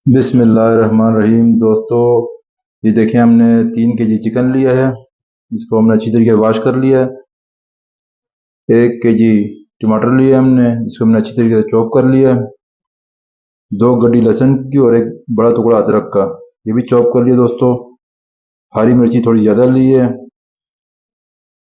बिस्मिल्लाहिर्रहमानिर्रहीम। दोस्तों, ये देखें, हमने 3 केजी चिकन लिया है। इसको हमने अच्छी तरीके से वॉश कर लिया है। 1 केजी टमाटर लिए हमने, जिसको हमने अच्छी तरीके से चॉप कर लिया है। 2 गड्डी लहसुन की और एक बड़ा टुकड़ा अदरक का, ये भी चॉप कर लिया दोस्तों। हरी मिर्ची थोड़ी ज़्यादा ली है।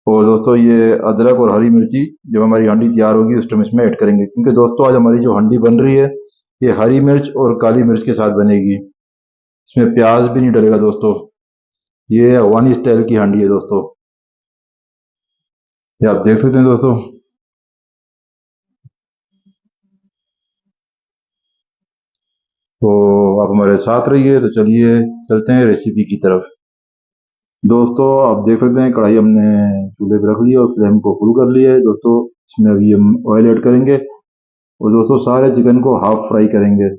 और दोस्तों, ये अदरक और हरी मिर्ची जब हमारी हांडी तैयार होगी उस टाइम इसमें ऐड करेंगे, क्योंकि दोस्तों आज हमारी जो हांडी बन रही है ये हरी मिर्च और काली मिर्च के साथ बनेगी। इसमें प्याज भी नहीं डलेगा दोस्तों। ये अफगानी स्टाइल की हांडी है दोस्तों, ये आप देख सकते हैं दोस्तों। तो आप हमारे साथ रहिए। तो चलिए चलते हैं रेसिपी की तरफ। दोस्तों, आप देख सकते हैं कढ़ाई हमने चूल्हे पर रख ली और फ्लेम को फुल कर लिया है दोस्तों। इसमें अभी हम ऑयल ऐड करेंगे और दोस्तों सारे चिकन को हाफ फ्राई करेंगे।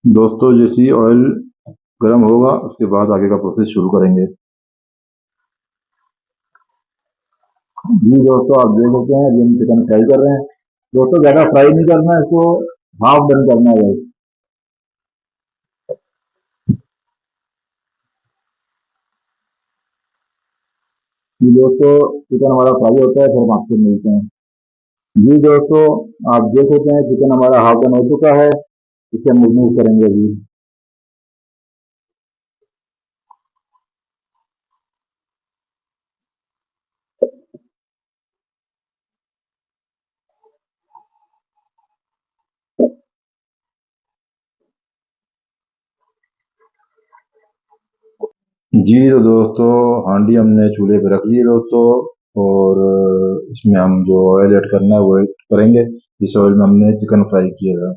दोस्तों, जैसे ही ऑयल गर्म होगा उसके बाद आगे का प्रोसेस शुरू करेंगे। जी दोस्तों, आप देख सकते हैं अभी हम चिकन फ्राई कर रहे हैं। दोस्तों, ज़्यादा फ्राई नहीं करना है इसको, हाफ डन करना है। जी दोस्तों, चिकन हमारा फ्राई होता है फिर हम आपसे मिलते हैं। जी दोस्तों, आप देख सकते हैं चिकन हमारा हाफ डन हो चुका है। इसे हम मूव करेंगे अभी। जी तो दोस्तों, हांडी हमने चूल्हे पे रख ली है दोस्तों। और इसमें हम जो ऑयल ऐड करना है वो ऐड करेंगे। इस ऑयल में हमने चिकन फ्राई किया था।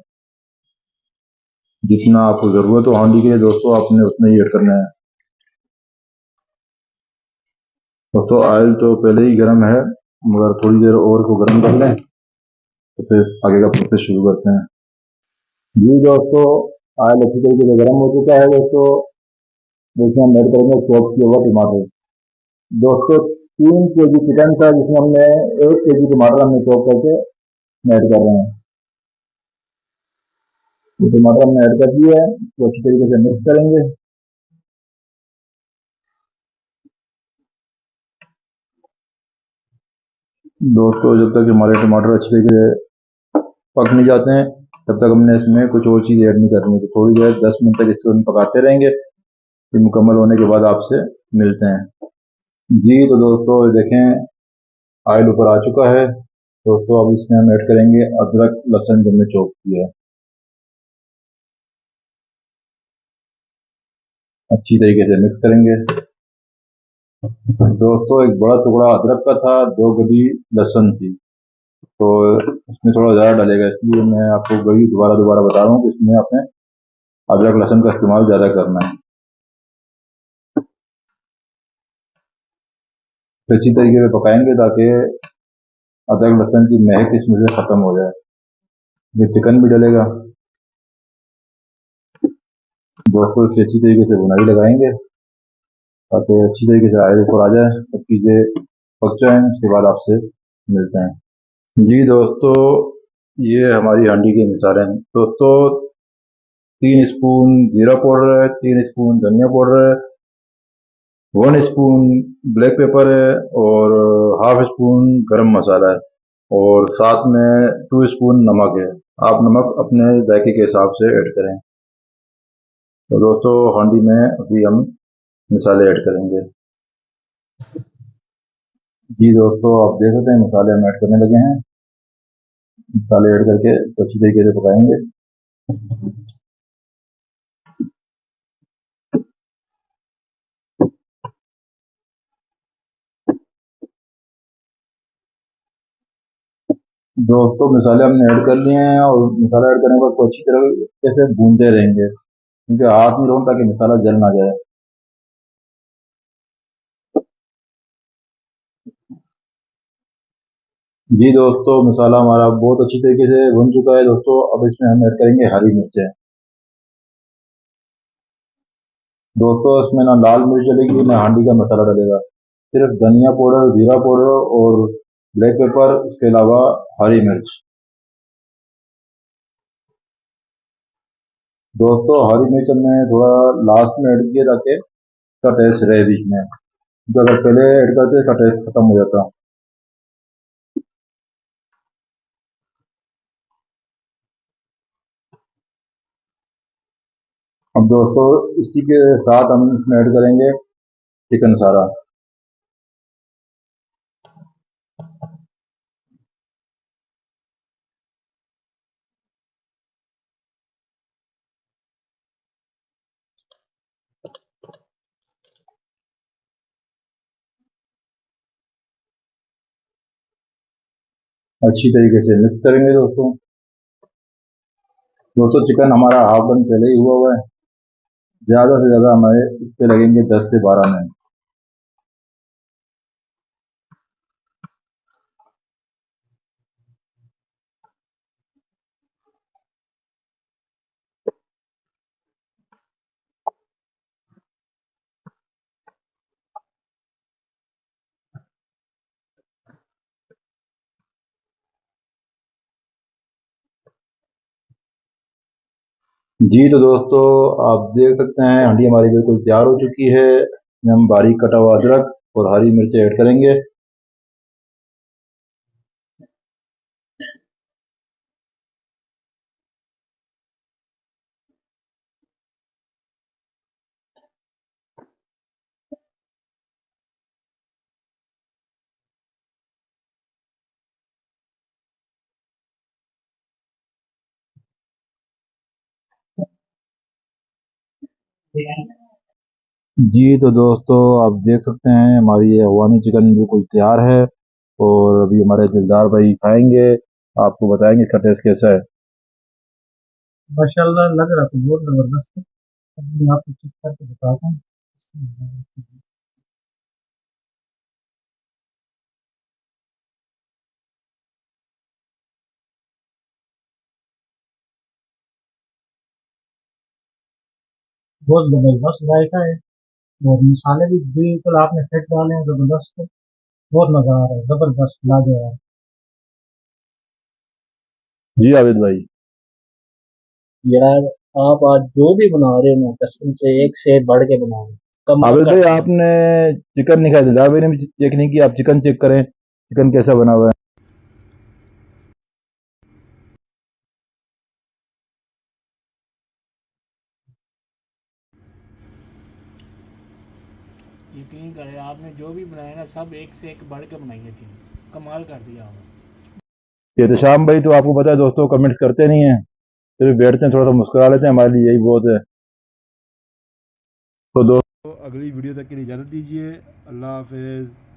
जितना आपको ज़रूरत हो हांडी के लिए दोस्तों, आपने उतना ही ऐड करना है। दोस्तों, ऑयल तो पहले ही गर्म है, मगर थोड़ी देर और को गर्म कर लें तो फिर आगे का प्रोसेस शुरू करते हैं। जी दोस्तों, ऑयल अच्छी तरीके से गर्म हो चुका है दोस्तों। इसमें हम ऐड करेंगे चॉप किया हुआ टमाटर। दोस्तों, 3 केजी चिकन था जिसमें हमने 1 केजी टमाटर हमने चॉप करके ऐड कर रहे हैं। तो टमाटर हमने ऐड कर दिया है, इसको अच्छी तरीके से मिक्स करेंगे। दोस्तों, जब तक हमारे टमाटर अच्छी तरीके से पक नहीं जाते हैं तब तक हमने इसमें कुछ और चीज़ ऐड नहीं करनी। तो थोड़ी देर 10 मिनट तक इसको हम पकाते रहेंगे। फिर मुकम्मल होने के बाद आपसे मिलते हैं। जी तो दोस्तों, ये देखें ऑयल ऊपर आ चुका है दोस्तों। अब इसमें हम ऐड करेंगे अदरक लहसुन जो हमने चॉप किया है, अच्छी तरीके से मिक्स करेंगे। दोस्तों, एक बड़ा टुकड़ा अदरक का था, 2 गड्डी लहसुन थी, तो इसमें थोड़ा ज़्यादा डलेगा, इसलिए मैं आपको वही दोबारा दोबारा बता रहा हूँ कि इसमें आपने अदरक लहसुन का इस्तेमाल ज़्यादा करना है। तो अच्छी तरीके से पकाएंगे ताकि अदरक लहसुन की महक इसमें से ख़त्म हो जाए। ये चिकन भी डलेगा दोस्तों। इसकी अच्छी तरीके से बुनाई लगाएंगे ताकि अच्छी तरीके से आयल ऊपर आ जाए, सब चीज़ें पक जाएं। उसके बाद आपसे मिलते हैं। जी दोस्तों, ये हमारी हांडी की मिसाल है दोस्तों। 3 स्पून जीरा पाउडर है, 3 स्पून धनिया पाउडर है, 1 स्पून ब्लैक पेपर है और हाफ स्पून गरम मसाला है और साथ में 2 स्पून नमक है। आप नमक अपने जायके के हिसाब से ऐड करें। तो दोस्तों, हांडी में अभी हम मसाले ऐड करेंगे। जी दोस्तों, आप देख सकते हैं मसाले हम ऐड करने लगे हैं। मसाले ऐड करके इसको अच्छी तरीके से पकाएंगे। दोस्तों, मसाले हमने ऐड कर लिए हैं और मसाला ऐड करने के बाद इसको अच्छी तरीके से भूनते रहेंगे, क्योंकि हाथ में रहो ताकि मसाला जल ना जाए। जी दोस्तों, मसाला हमारा बहुत अच्छी तरीके से भुन चुका है दोस्तों। अब इसमें हम ऐड करेंगे हरी मिर्चें। दोस्तों, इसमें ना लाल मिर्च डलेगी ना हांडी का मसाला डलेगा। सिर्फ धनिया पाउडर, जीरा पाउडर और ब्लैक पेपर, उसके अलावा हरी मिर्च। दोस्तों हरी मिर्च हमने थोड़ा लास्ट में ऐड किया ताकि इसका टेस्ट रहे बीच में, तो अगर पहले ऐड करते इसका टेस्ट खत्म हो जाता। अब दोस्तों इसी के साथ हम इसमें ऐड करेंगे चिकन सारा। अच्छी तरीके से मिक्स करेंगे दोस्तों। दोस्तों चिकन हमारा हाफ डन पहले ही हुआ है, ज़्यादा से ज़्यादा हमारे इस पे लगेंगे 10 से 12 मिनट। जी तो दोस्तों आप देख सकते हैं हंडी हमारी बिल्कुल तैयार हो चुकी है। इसमें हम बारीक कटा हुआ अदरक और हरी मिर्च ऐड करेंगे। जी तो दोस्तों आप देख सकते हैं हमारी ये अफगानी चिकन बिल्कुल तैयार है और अभी हमारे दिलदार भाई खाएंगे, आपको बताएंगे इसका टेस्ट कैसा है। माशाल्लाह लग रहा तो बहुत जबरदस्त है। अब मैं आपको चेक करके बताता हूँ। बहुत जबरदस्त जायका है और मसाले भी बिल्कुल आपने फिट डाले हैं, जबरदस्त। बहुत मजा आ रहा है, जबरदस्त लाजवाब। जी आबिद भाई। यार आप आज जो भी बना रहे हो ना, कसम से एक से एक बढ़ के बना रहे हो, कमाल आबिद कर भाई दिया। आपने चिकन नहीं खाया, दिलदार भाई ने भी चेक नहीं किया, आप चिकन चेक करें चिकन कैसा बना हुआ है। यकीन करें आपने जो भी बनाया ना सब एक से एक बढ़ के बनाई है चीज़, कमाल कर दिया आपने। ये तो शाम भाई तो आपको पता है दोस्तों कमेंट्स करते नहीं है, फिर बैठते हैं थोड़ा सा मुस्कुरा लेते हैं, हमारे लिए यही बहुत है। तो दोस्तों अगली वीडियो तक के लिए इजाज़त दीजिए। अल्लाह हाफिज़।